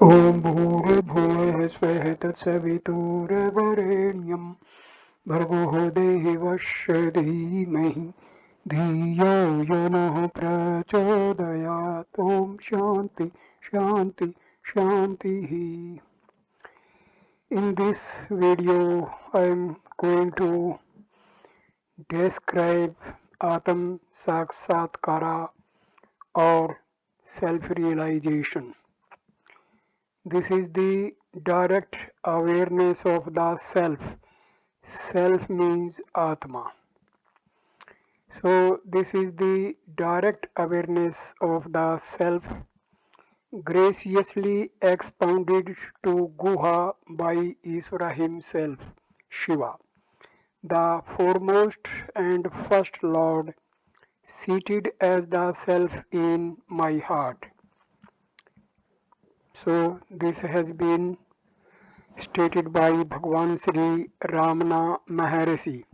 ॐ भूर्भुवः स्वः तत्सवितुर्वरेण्यं भर्गो देवस्य धीमहि धियो यो नः प्रचोदयात् ॐ शान्ति शान्ति shantiः. In this video I am going to describe Atma Shakshatkara or self-realization. This is the direct awareness of the self. Self means Atma. So this is the direct awareness of the self, graciously expounded to Guha by Iswara himself, Shiva, the foremost and first Lord, seated as the self in my heart. So this has been stated by Bhagwan Sri Ramana Maharshi.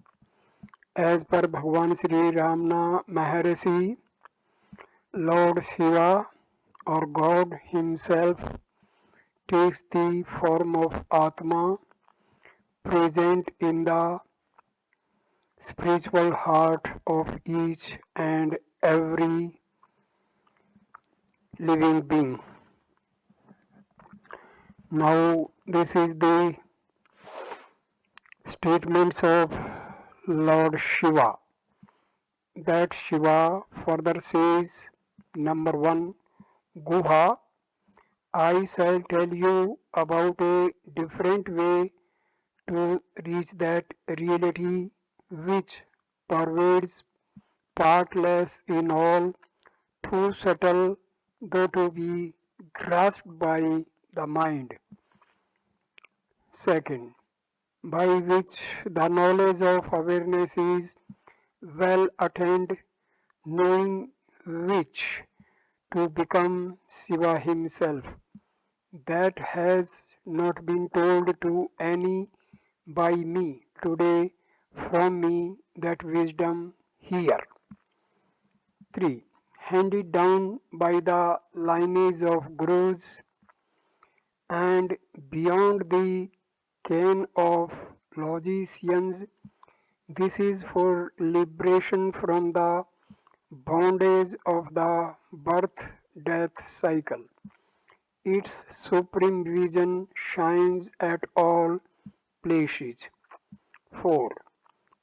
As per Bhagwan Sri Ramana Maharshi, Lord Shiva or God himself takes the form of Atma present in the spiritual heart of each and every living being. Now this is the statements of Lord Shiva. That Shiva further says, number 1, Guha, I shall tell you about a different way to reach that reality which pervades partless in all, too subtle though to be grasped by the mind. Second, by which the knowledge of awareness is well attained, knowing which to become Shiva himself. That has not been told to any by me today, from me that wisdom here. 3. Handed down by the lineage of gurus and beyond the ken of logicians. This is for liberation from the bondage of the birth-death cycle. Its supreme vision shines at all places. 4.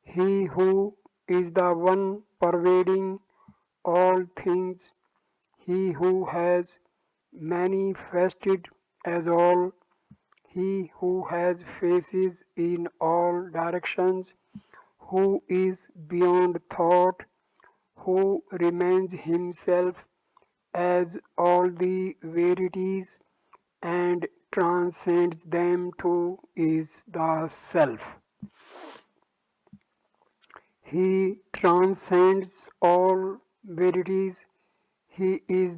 He who is the one pervading all things, he who has manifested as all, he who has faces in all directions, who is beyond thought, who remains himself as all the verities and transcends them too, is the self. He transcends all verities. He is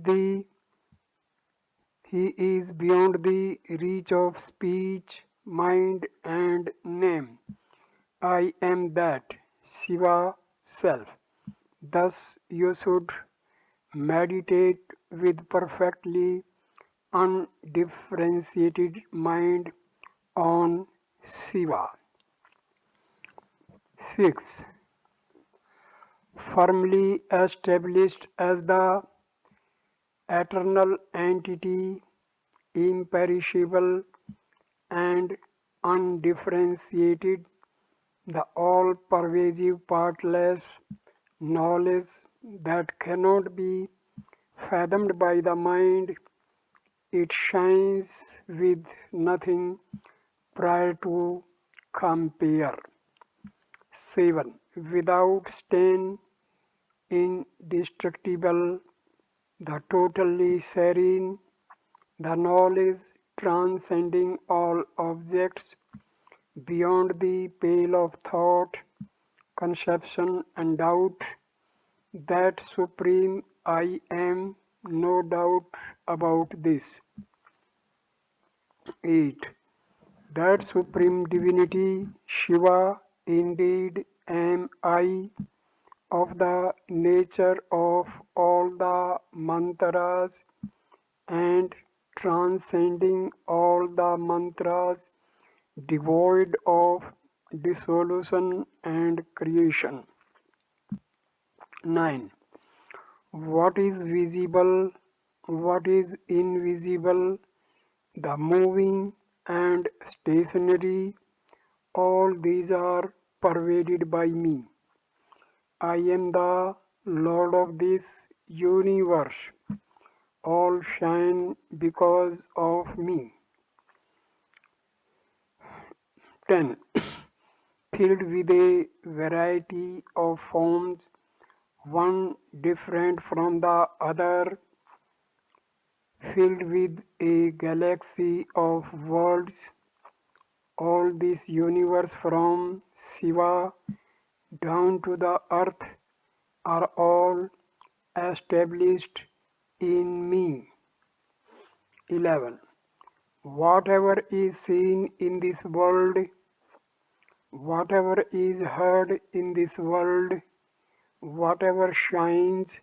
beyond the reach of speech, mind and name. I am that Shiva self. Thus you should meditate with perfectly undifferentiated mind on Shiva. 6. Firmly established as the eternal entity, imperishable and undifferentiated, the all-pervasive partless knowledge that cannot be fathomed by the mind, it shines with nothing prior to compare. 7. Without stain, indestructible, the totally serene, the knowledge transcending all objects, beyond the pale of thought, conception and doubt, that supreme I am, no doubt about this. 8. That supreme divinity, Shiva, indeed am I, of the nature of all the mantras and transcending all the mantras, devoid of dissolution and creation. 9. What is visible, what is invisible, the moving and stationary, all these are pervaded by me. I am the Lord of this universe. All shine because of me. 10. Filled with a variety of forms, one different from the other, filled with a galaxy of worlds, all this universe from Shiva down to the earth are all established in me. 11. Whatever is seen in this world, whatever is heard in this world, whatever shines,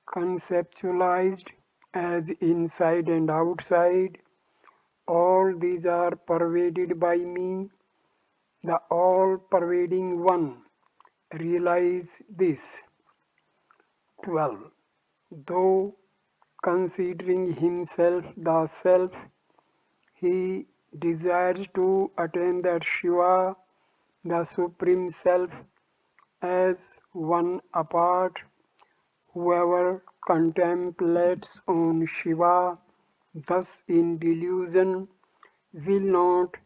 conceptualized as inside and outside, all these are pervaded by me, the all-pervading one. Realize this. 12. Though considering himself the self, he desires to attain that Shiva, the Supreme Self, as one apart. Whoever contemplates on Shiva, thus in delusion, will not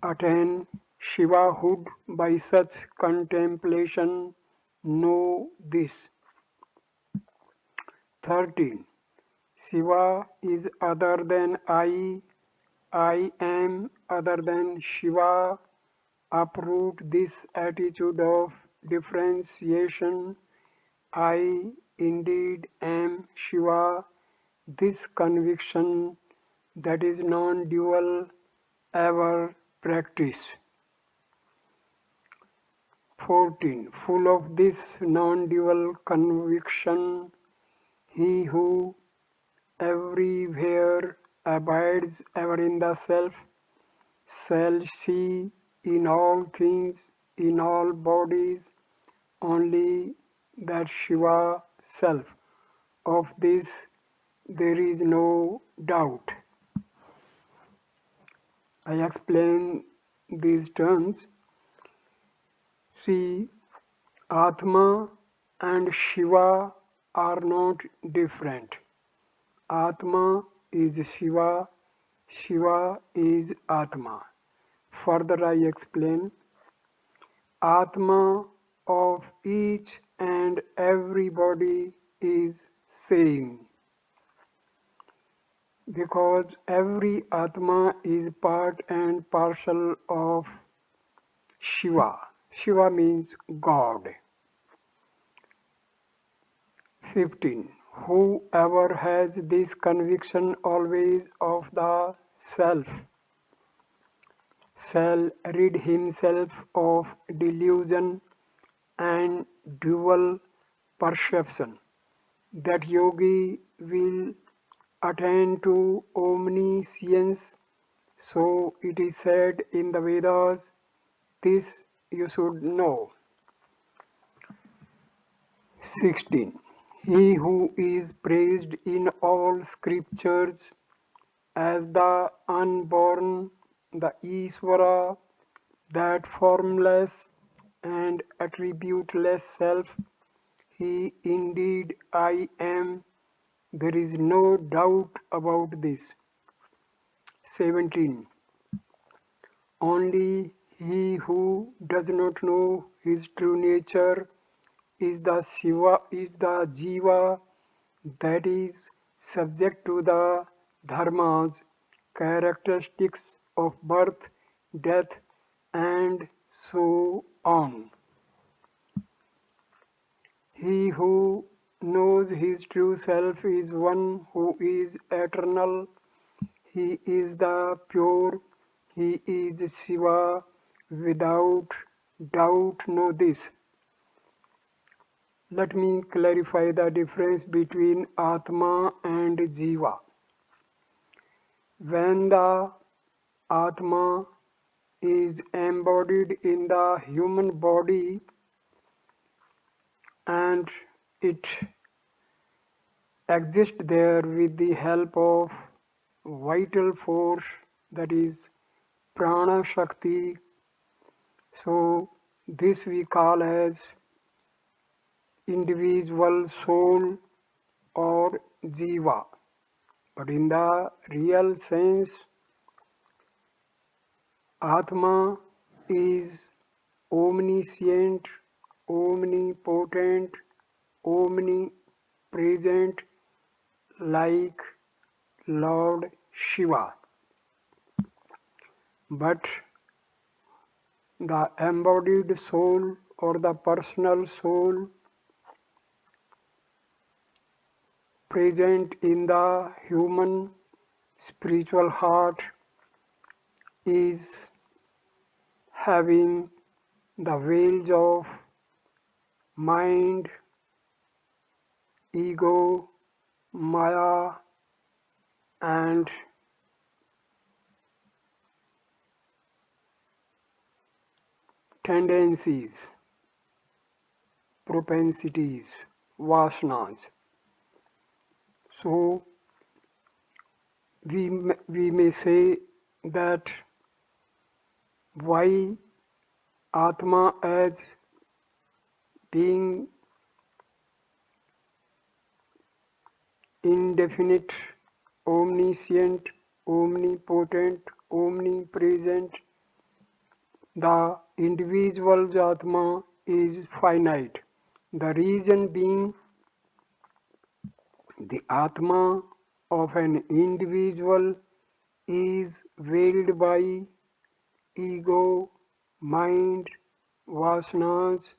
attain Shivahood by such contemplation. Know this. 13. Shiva is other than I am other than Shiva. Uproot this attitude of differentiation. I indeed am Shiva. This conviction that is non-dual, ever practice. 14. Full of this non-dual conviction, he who everywhere abides ever in the self shall see in all things, in all bodies, only that Shiva self. Of this there is no doubt. I explain these terms. See, Atma and Shiva are not different. Atma is Shiva, Shiva is Atma. Further I explain, Atma of each and everybody is same, because every Atma is part and parcel of Shiva. Shiva means God. 15. Whoever has this conviction always of the self shall rid himself of delusion and dual perception. That yogi will attain to omniscience. So it is said in the Vedas, this you should know. 16. He who is praised in all scriptures as the unborn, the Ishvara, that formless and attributeless self, he indeed I am. There is no doubt about this. 17. Only he who does not know his true nature is the Jiva, that is subject to the dharmas, characteristics of birth, death, and so on. He who knows his true self is one who is eternal. He is the pure. He is Shiva. Without doubt, know this. Let me clarify the difference between Atma and Jiva. When the Atma is embodied in the human body and it exists there with the help of vital force, that is prana shakti, so this we call as individual soul or jiva. But in the real sense, Atma is omniscient, omnipotent, omnipresent, like Lord Shiva. But the embodied soul or the personal soul present in the human spiritual heart is having the veils of mind, ego, maya, and tendencies, propensities, vasanas. So we may say that why Atma as being indefinite, omniscient, omnipotent, omnipresent, the individual's Atma is finite. The reason being the Atma of an individual is veiled by ego, mind, vasanas,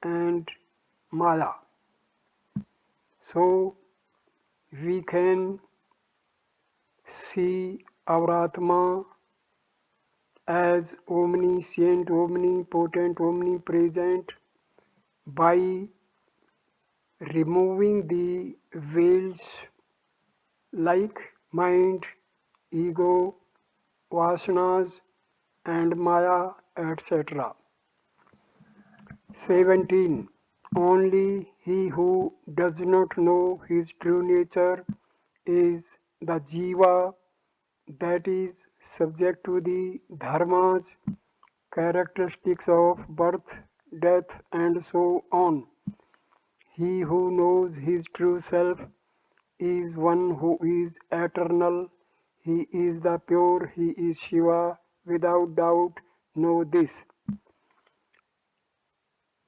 and maya. So we can see our Atma as omniscient, omnipotent, omnipresent by removing the veils like mind, ego, vasanas, and maya, etc. 17. Only he who does not know his true nature is the jiva, that is subject to the dharmas, characteristics of birth, death, and so on. He who knows his true self is one who is eternal. He is the pure, he is Shiva. Without doubt, know this.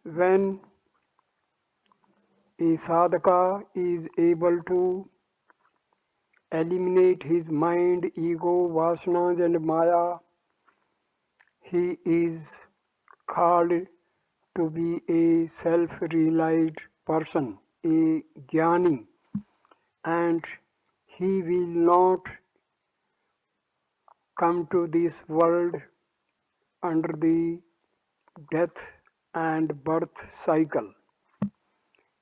When a sadhaka is able to eliminate his mind, ego, vasanas, and maya, he is called to be a self-realized person, a jnani, and he will not come to this world under the death and birth cycle.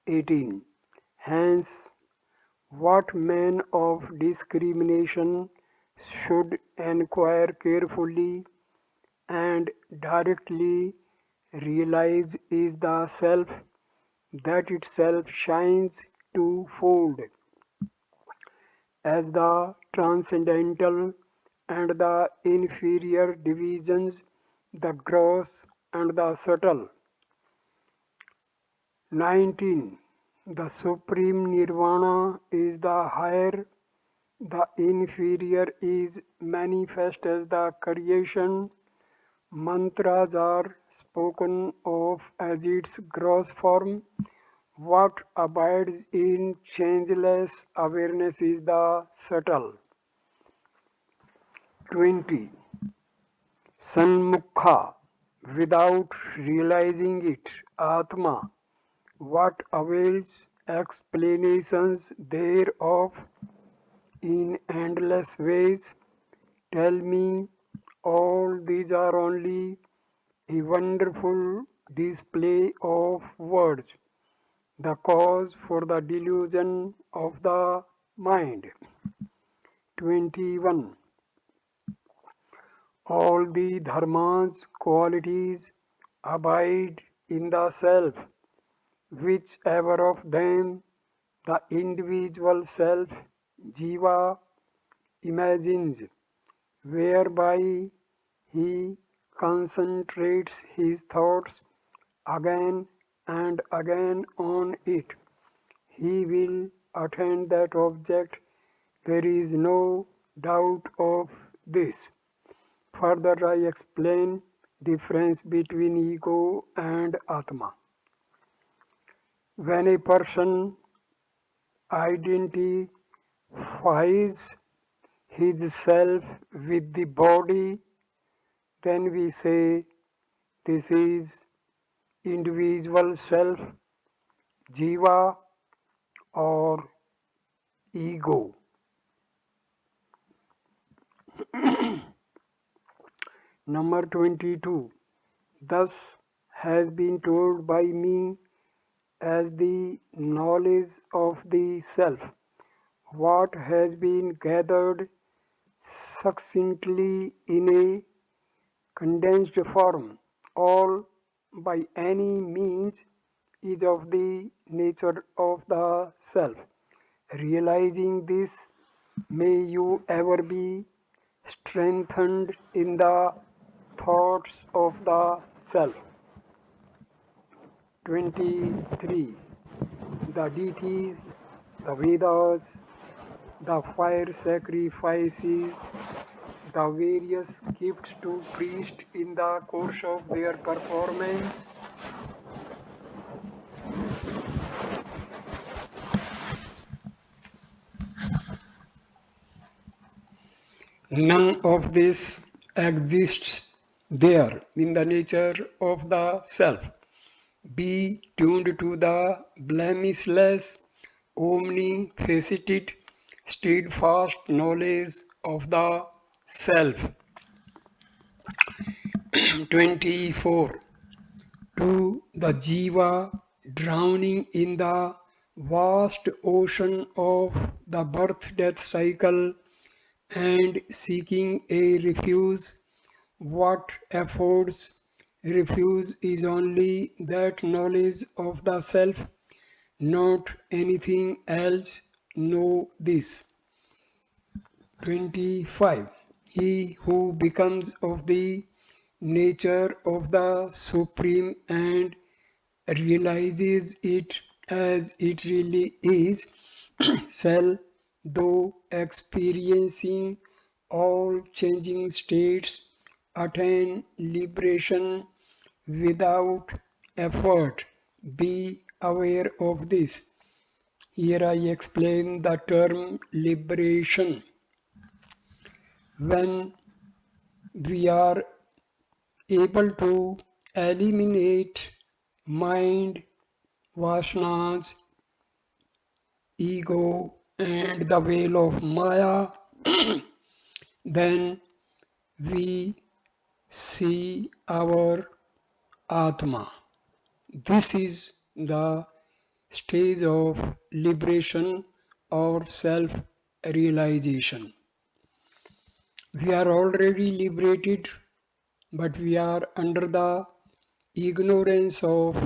18. Hence, what man of discrimination should enquire carefully and directly realize is the self that itself shines twofold as the transcendental and the inferior divisions, the gross and the subtle. 19. The supreme nirvana is the higher, the inferior is manifest as the creation. Mantras are spoken of as its gross form. What abides in changeless awareness is the subtle. 20. Sanmukha, without realizing it, Atma, what avails explanations thereof in endless ways? Tell me, all these are only a wonderful display of words, the cause for the delusion of the mind. 21. All the dharmas qualities abide in the self, whichever of them the individual self, jiva, imagines, whereby he concentrates his thoughts again and again on it. He will attain that object. There is no doubt of this. Further, I explain difference between ego and Atma. When a person identifies his self with the body, then we say this is individual self, jiva or ego. Number 22. Thus has been told by me as the knowledge of the self, what has been gathered succinctly in a condensed form, all by any means is of the nature of the self. Realizing this, may you ever be strengthened in the thoughts of the self. 23. The deities, the Vedas, the fire sacrifices, the various gifts to priests in the course of their performance, none of this exists there in the nature of the self. Be tuned to the blemishless, omnifaceted, steadfast knowledge of the self. 24. To the jiva drowning in the vast ocean of the birth-death cycle and seeking a refuge, what affords refuge is only that knowledge of the self, not anything else. Know this. 25. He who becomes of the nature of the Supreme and realizes it as it really is, shall, though experiencing all changing states, attain liberation without effort. Be aware of this. Here I explain the term liberation. When we are able to eliminate mind, vasanas, ego, and the veil of Maya, then we see our Atma. This is the stage of liberation or self-realization. We are already liberated, but we are under the ignorance of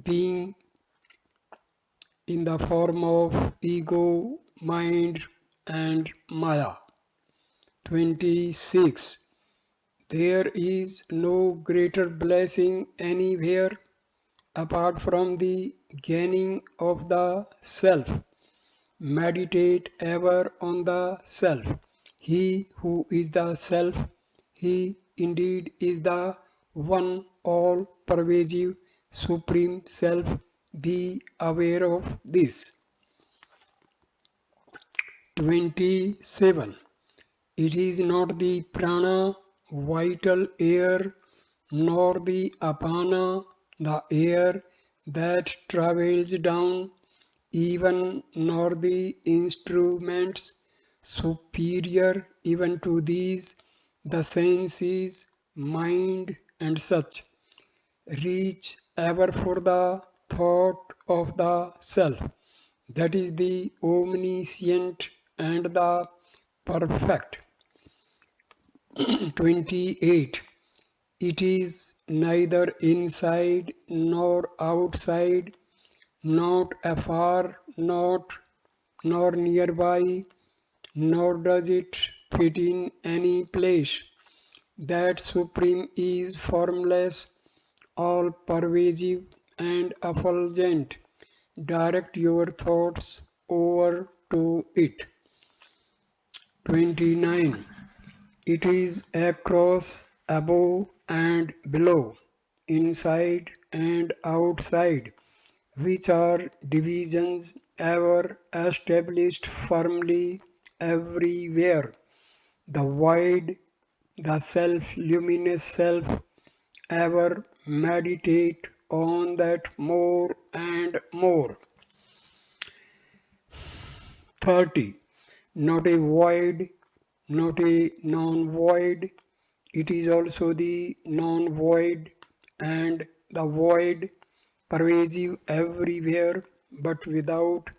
being in the form of ego, mind, and Maya. 26. There is no greater blessing anywhere apart from the gaining of the self. Meditate ever on the self. He who is the self, he indeed is the one all-pervasive supreme self. Be aware of this. 27. It is not the prana, vital air, nor the apana, the air that travels down, even nor the instruments superior even to these, the senses, mind, and such. Reach ever for the thought of the self. That is the omniscient and the perfect. 28. It is neither inside nor outside, not afar, nor nearby, nor does it fit in any place. That Supreme is formless, all pervasive and effulgent. Direct your thoughts over to it. 29. It is across, above and below, inside and outside, which are divisions ever established firmly everywhere. The void, the self, luminous self, ever meditate on that more and more. 30. Not a void, not a non-void. It is also the non-void and the void, pervasive everywhere, but without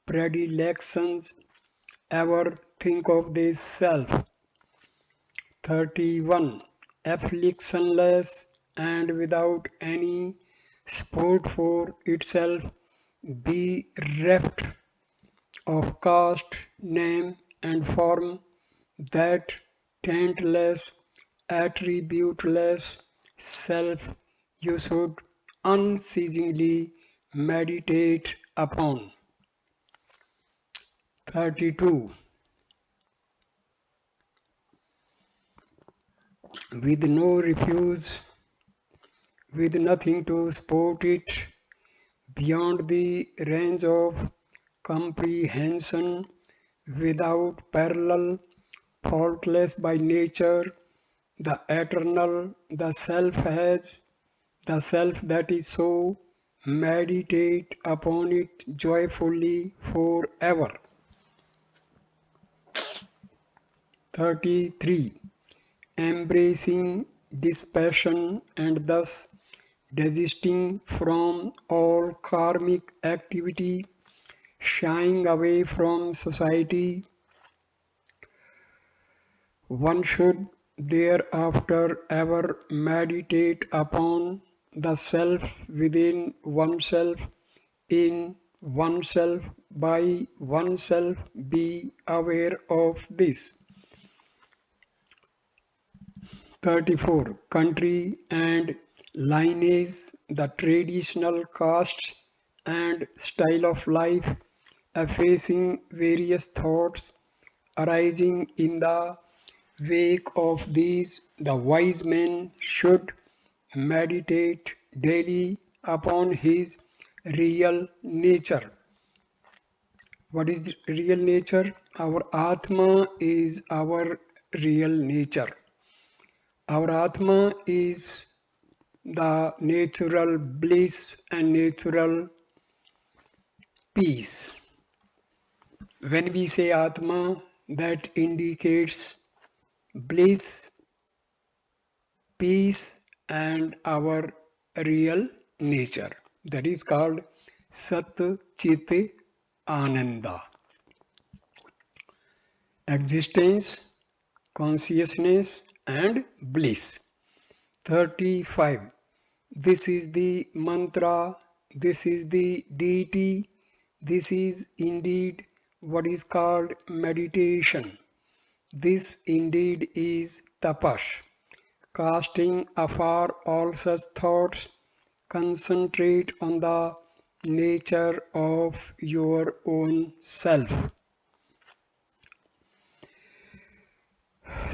predilections. Ever think of this self. 31. Afflictionless and without any sport for itself, bereft of caste, name and form, that taintless, attributeless self you should unceasingly meditate upon. 32. With no refuse, with nothing to support it, beyond the range of comprehension, without parallel, faultless by nature, the eternal, the self has, the self that is so, meditate upon it joyfully forever. 33. Embracing dispassion and thus desisting from all karmic activity, shying away from society, one should thereafter ever meditate upon the self within oneself, in oneself, by oneself, be aware of this. 34. Country and lineage, the traditional castes and style of life, effacing various thoughts arising in the wake of these, the wise man should meditate daily upon his real nature. What is real nature? Our Atma is our real nature. Our Atma is the natural bliss and natural peace. When we say Atma, that indicates bliss, peace, and our real nature. That is called Sat Chit Ananda. Existence, consciousness, and bliss. 35. This is the mantra, this is the deity, this is indeed what is called meditation. This indeed is tapas. Casting afar all such thoughts, concentrate on the nature of your own self.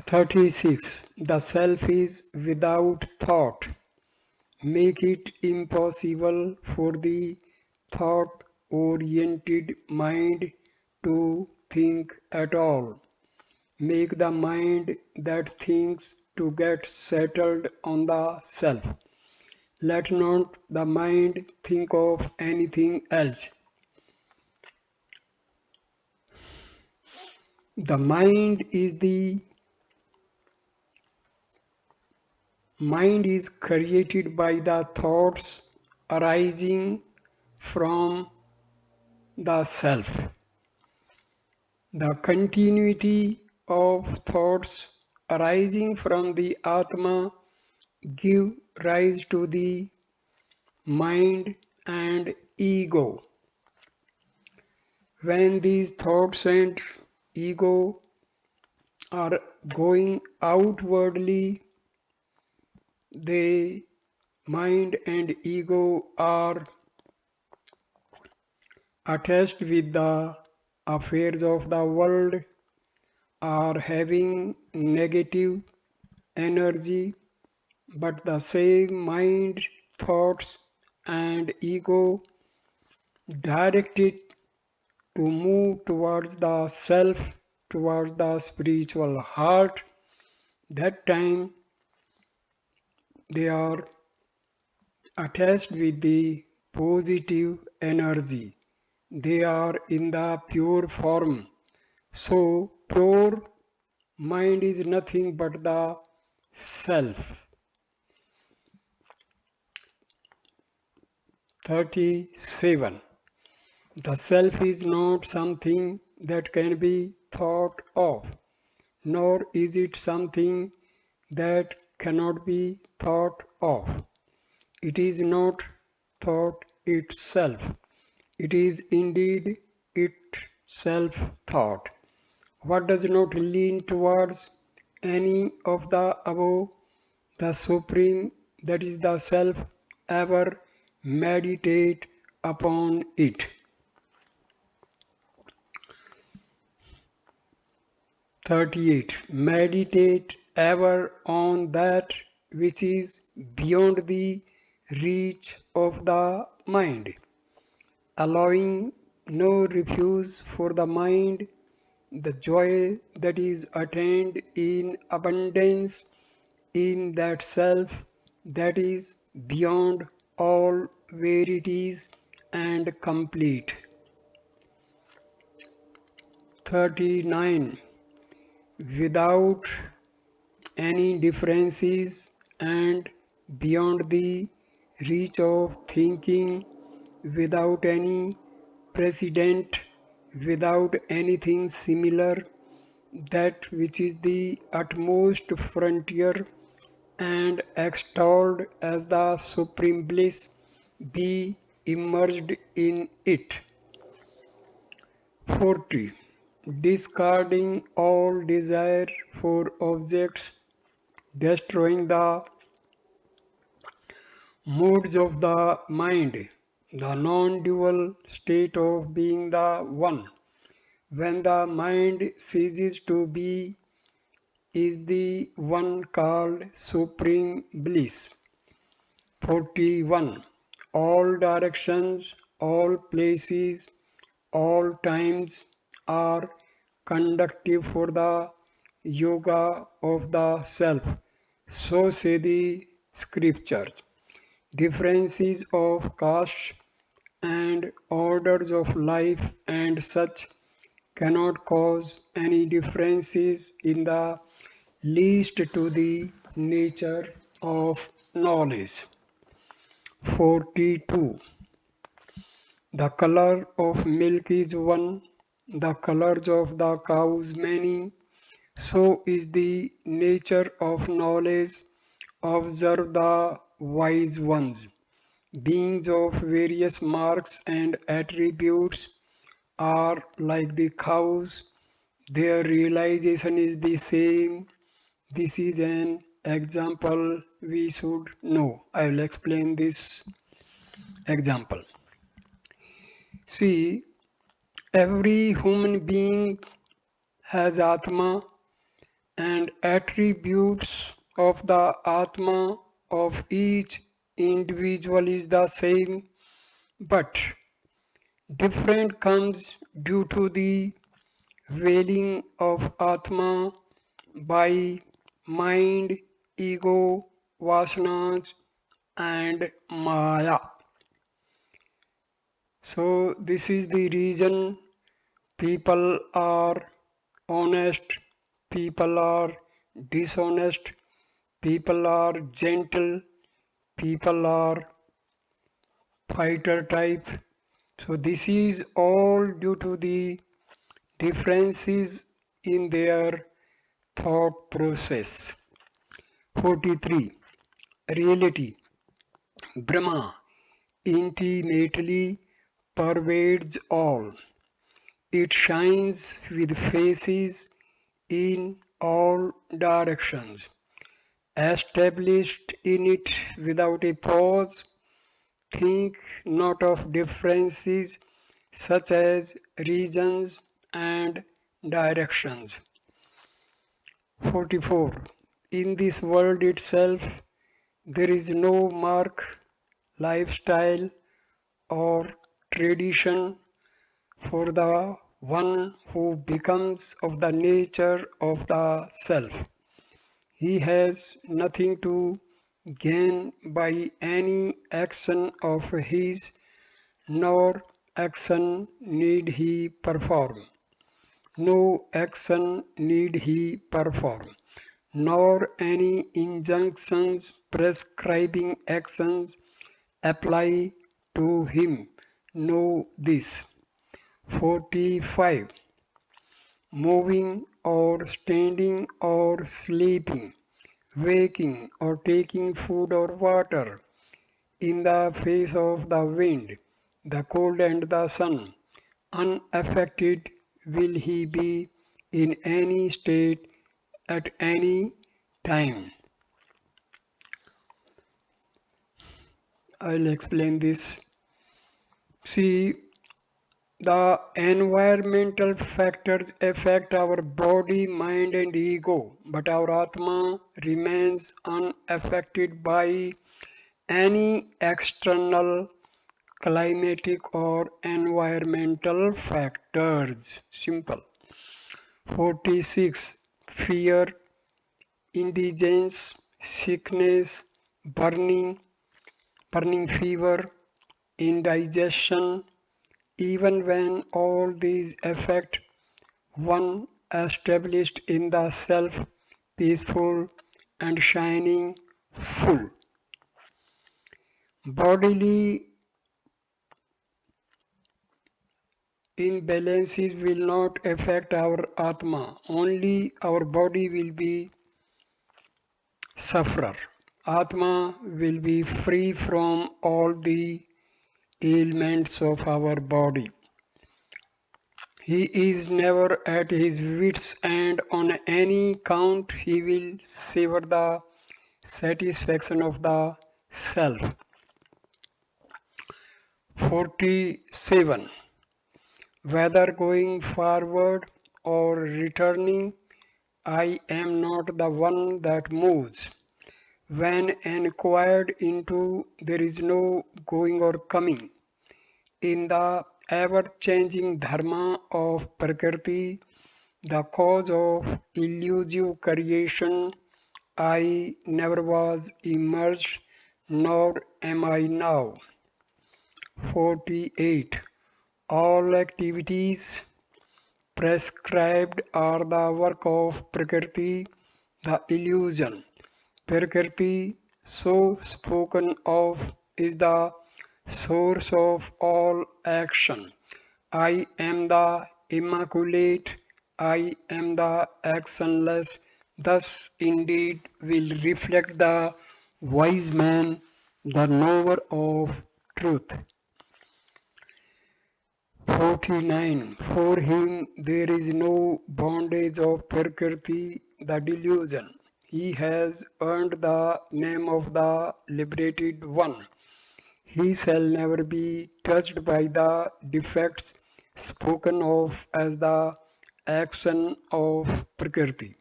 36. The self is without thought. Make it impossible for the thought-oriented mind to think at all. Make the mind that thinks to get settled on the self. Let not the mind think of anything else. The mind is created by the thoughts arising from the self. The continuity of thoughts arising from the Atma give rise to the mind and ego. When these thoughts and ego are going outwardly, the mind and ego are attached with the affairs of the world, are having negative energy, but the same mind, thoughts, and ego direct it to move towards the self, towards the spiritual heart. That time they are attached with the positive energy. They are in the pure form. So, pure mind is nothing but the self. 37. The self is not something that can be thought of, nor is it something that cannot be thought of. It is not thought itself. It is indeed itself thought. What does not lean towards any of the above, the Supreme, that is the Self, ever meditate upon it. 38. Meditate ever on that which is beyond the reach of the mind, allowing no refuge for the mind, the joy that is attained in abundance in that self that is beyond all verities and complete. 39. Without any differences and beyond the reach of thinking, without any precedent, without anything similar, that which is the utmost frontier and extolled as the supreme bliss, be immersed in it. 40. Discarding all desire for objects, destroying the moods of the mind, the non-dual state of being the one. When the mind ceases to be, is the one called supreme bliss. 41. All directions, all places, all times are conductive for the yoga of the self. So say the scriptures. Differences of caste and orders of life and such cannot cause any differences in the least to the nature of knowledge. 42. The color of milk is one, the colors of the cows many, so is the nature of knowledge. Observe the wise ones. Beings of various marks and attributes are like the cows, their realization is the same. This is an example we should know. I will explain this example. See, every human being has Atma, and attributes of the Atma of each individual is the same, but different comes due to the veiling of Atma by mind, ego, vasanas, and Maya. So, this is the reason people are honest, people are dishonest, people are gentle, people are fighter type. So, this is all due to the differences in their thought process. 43. Reality. Brahma intimately pervades all. It shines with faces in all directions, established in it without a pause. Think not of differences such as regions and directions. 44. In this world itself, there is no mark, lifestyle, or tradition for the one who becomes of the nature of the self. He has nothing to gain by any action of his, nor action need he perform. No action need he perform, nor any injunctions prescribing actions apply to him. Know this. 45. Moving or standing or sleeping, waking or taking food or water, in the face of the wind, the cold and the sun, unaffected will he be in any state at any time. I'll explain this. See, the environmental factors affect our body, mind, and ego, but our Atma remains unaffected by any external climatic or environmental factors. Simple. 46. Fear, indigence, sickness, burning fever, indigestion, even when all these affect one established in the self, peaceful and shining full. Bodily imbalances will not affect our Atma, only our body will be sufferer. Atma will be free from all the ailments of our body. He is never at his wits' end on any count. He will savor the satisfaction of the self. 47. Whether going forward or returning, I am not the one that moves. When inquired into, there is no going or coming. In the ever-changing dharma of Prakriti, the cause of illusive creation, I never was emerged, nor am I now. 48. All activities prescribed are the work of Prakriti, the illusion. Prakriti, so spoken of, is the source of all action. I am the immaculate, I am the actionless. Thus, indeed, will reflect the wise man, the knower of truth. 49. For him there is no bondage of Prakriti, the delusion. He has earned the name of the liberated one. He shall never be touched by the defects spoken of as the action of Prakriti.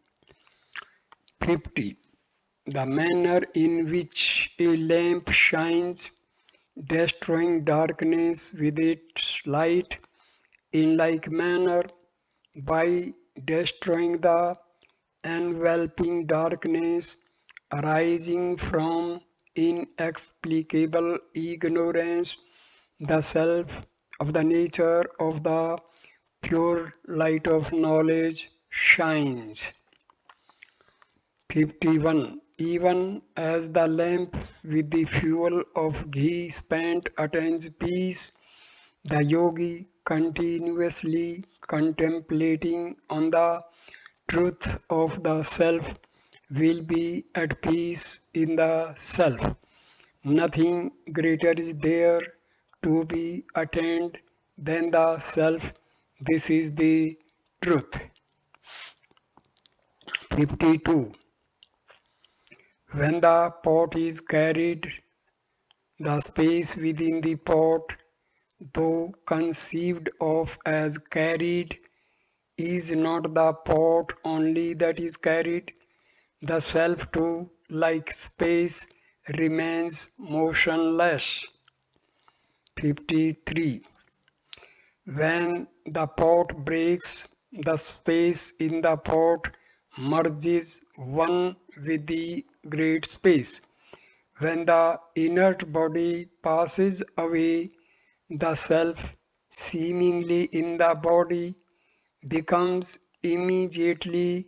50. The manner in which a lamp shines, destroying darkness with its light, in like manner, by destroying the enveloping darkness arising from inexplicable ignorance, the self of the nature of the pure light of knowledge shines. 51. Even as the lamp with the fuel of ghee spent attains peace, the yogi continuously contemplating on the truth of the self will be at peace in the self. Nothing greater is there to be attained than the self. This is the truth. 52. When the pot is carried, the space within the pot, though conceived of as carried, is not the pot only that is carried. The self too, like space, remains motionless. 53. When the pot breaks, the space in the pot merges one with the great space. When the inert body passes away, the self, seemingly in the body, becomes immediately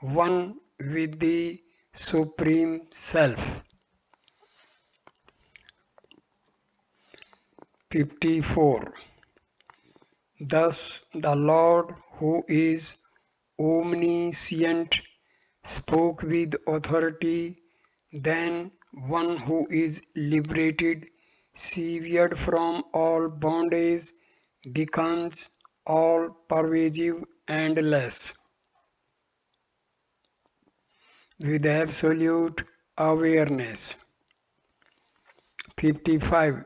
one with the Supreme Self. 54. Thus the Lord, who is omniscient, spoke with authority. Then one who is liberated, severed from all bondage, becomes all pervasive and less, with absolute awareness. 55.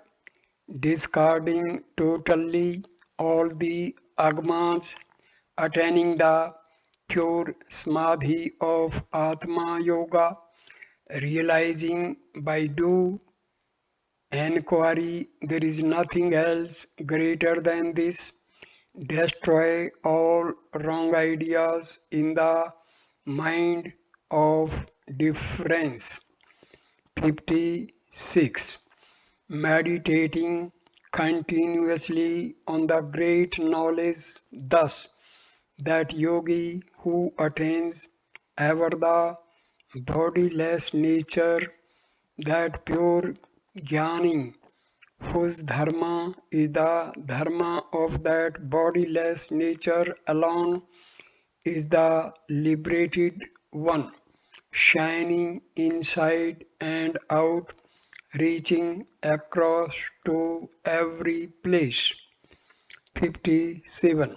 Discarding totally all the agmas, attaining the pure samadhi of Atma Yoga, realizing by due enquiry there is nothing else greater than this, destroy all wrong ideas in the mind of difference. 56. Meditating continuously on the great knowledge, thus that yogi who attains ever the bodiless nature, that pure jnani whose dharma is the dharma of that bodiless nature alone, is the liberated one, shining inside and out, reaching across to every place. 57.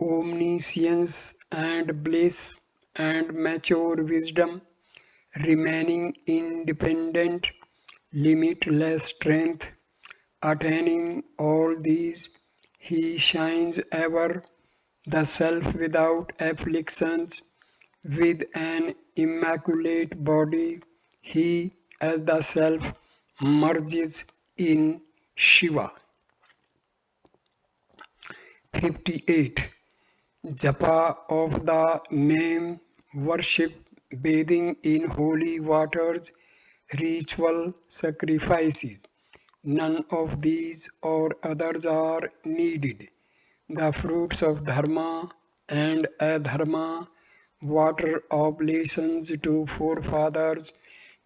Omniscience and bliss and mature wisdom, remaining independent, limitless strength, attaining all these, he shines ever, the self without afflictions, with an immaculate body, he as the self merges in Shiva. 58. Japa of the name, worship, bathing in holy waters, ritual sacrifices. None of these or others are needed. The fruits of dharma and adharma, water oblations to forefathers,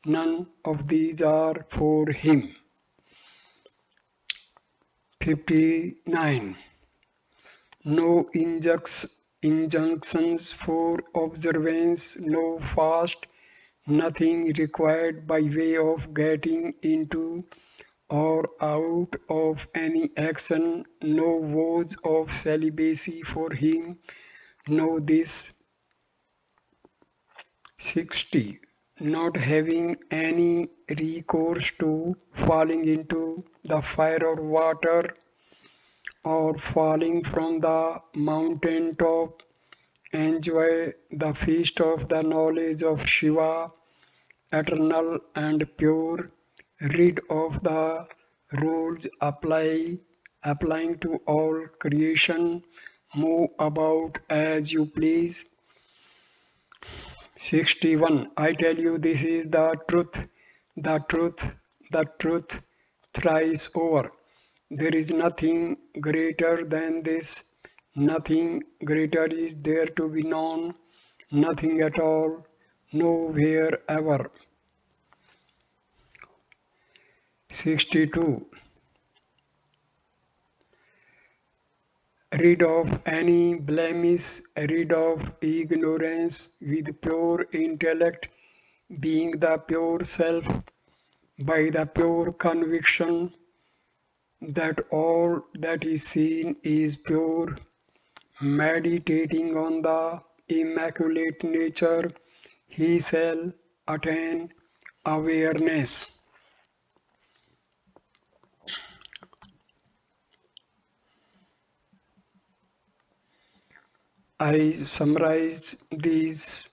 none of these are for him. 59. No injunctions for observance, no fast, nothing required by way of getting into or out of any action, no vows of celibacy for him, no this. 60. Not having any recourse to falling into the fire or water, or falling from the mountain top, enjoy the feast of the knowledge of Shiva, eternal and pure, rid of the rules applying to all creation, move about as you please. 61. I tell you, this is the truth, the truth, the truth, thrice over. There is nothing greater than this, nothing greater is there to be known, nothing at all, nowhere ever. 62. rid of any blemish, rid of ignorance, with pure intellect, being the pure self, by the pure conviction that all that is seen is pure, meditating on the immaculate nature, he shall attain awareness. I summarized these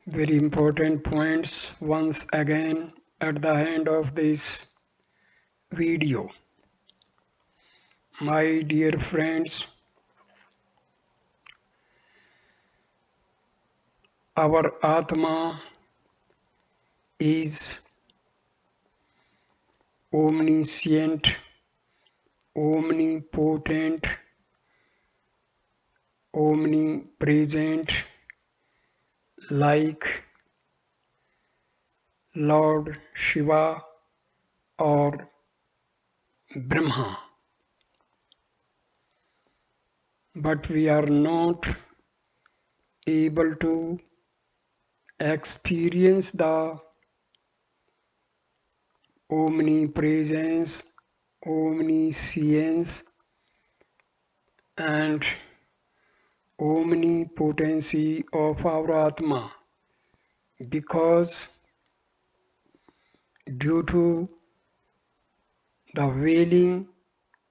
very important points once again at the end of this video. My dear friends, our Atma is omniscient, omnipotent, omnipresent, like Lord Shiva or Brahma. But we are not able to experience the omnipresence, omniscience, and omnipotency of our Atma, because due to the veiling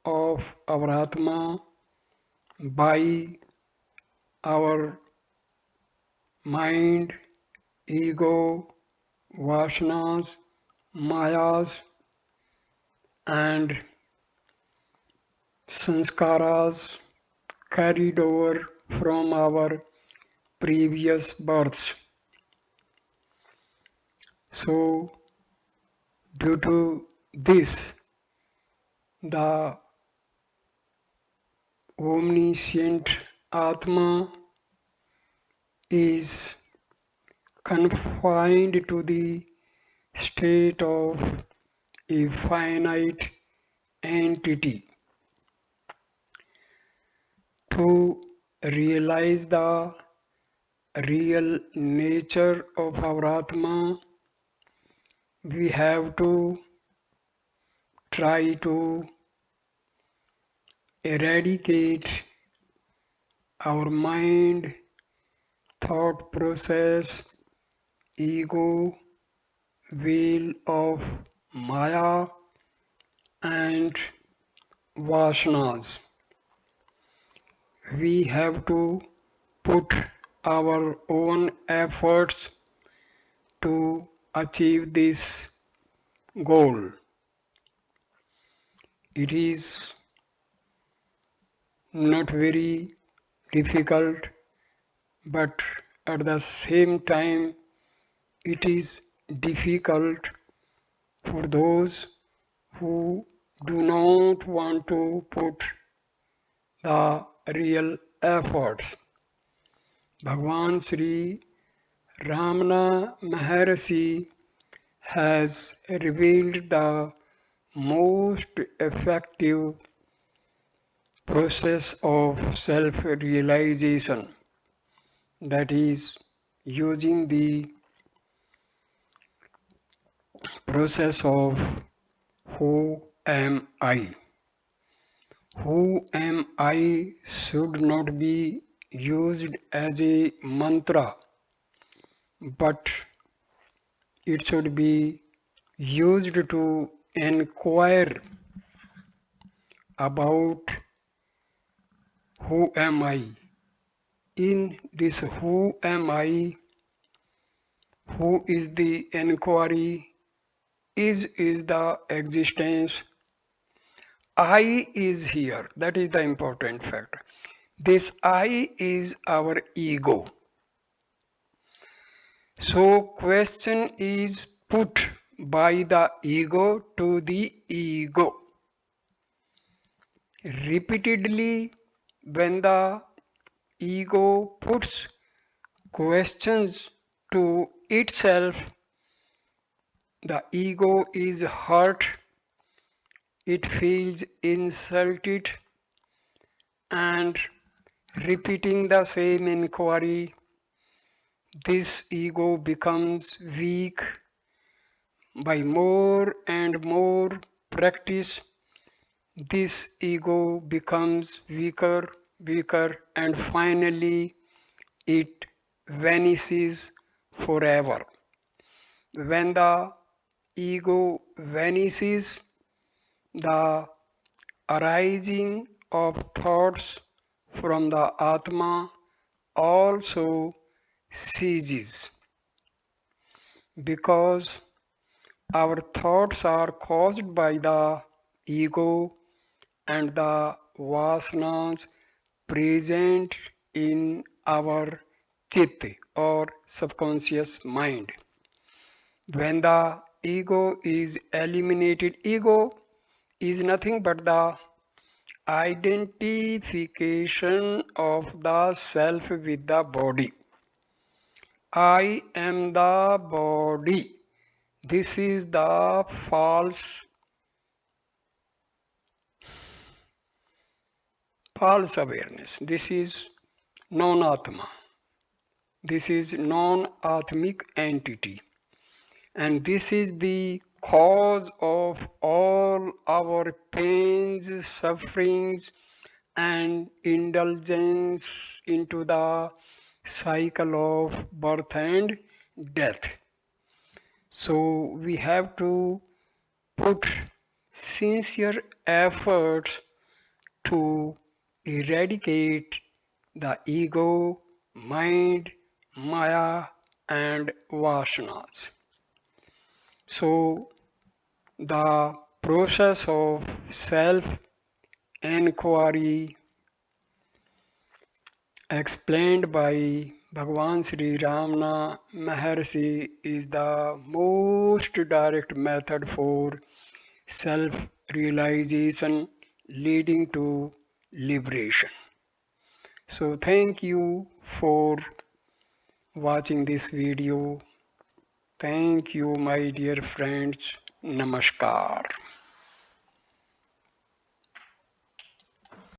of our Atma by our mind, ego, vasanas, mayas, and sanskaras carried over from our previous births. So, due to this, the omniscient Atma is confined to the state of a finite entity. To realize the real nature of our Atma, we have to try to eradicate our mind, thought process, ego, veil of Maya, and vasanas. We have to put our own efforts to achieve this goal. It is not very difficult, but at the same time, it is difficult for those who do not want to put the real efforts. Bhagwan Sri Ramana Maharshi has revealed the most effective process of self-realization, that is using the process of who am I. Who am I should not be used as a mantra, but it should be used to inquire about who am I. In this who am I, who is the inquiry, is the existence. I is here. That is the important fact. This I is our ego. So question is put by the ego to the ego. Repeatedly, when the ego puts questions to itself, the ego is hurt, it feels insulted, and repeating the same inquiry, this ego becomes weak. By more and more practice, this ego becomes weaker, and finally it vanishes forever. When the ego vanishes, the arising of thoughts from the Atma also ceases, because our thoughts are caused by the ego and the vasanas present in our chitta or subconscious mind. When the ego is eliminated, ego is nothing but the identification of the self with the body. I am the body. This is the false awareness. This is non-atma. This is non-atmic entity. And this is the cause of all our pains, sufferings, and indulgence into the cycle of birth and death. So we have to put sincere efforts to eradicate the ego, mind, maya, and vasanas. So the process of self-inquiry explained by Bhagwan Sri Ramana Maharshi is the most direct method for self-realization leading to liberation. So thank you for watching this video. Thank you, my dear friends. Namaskar.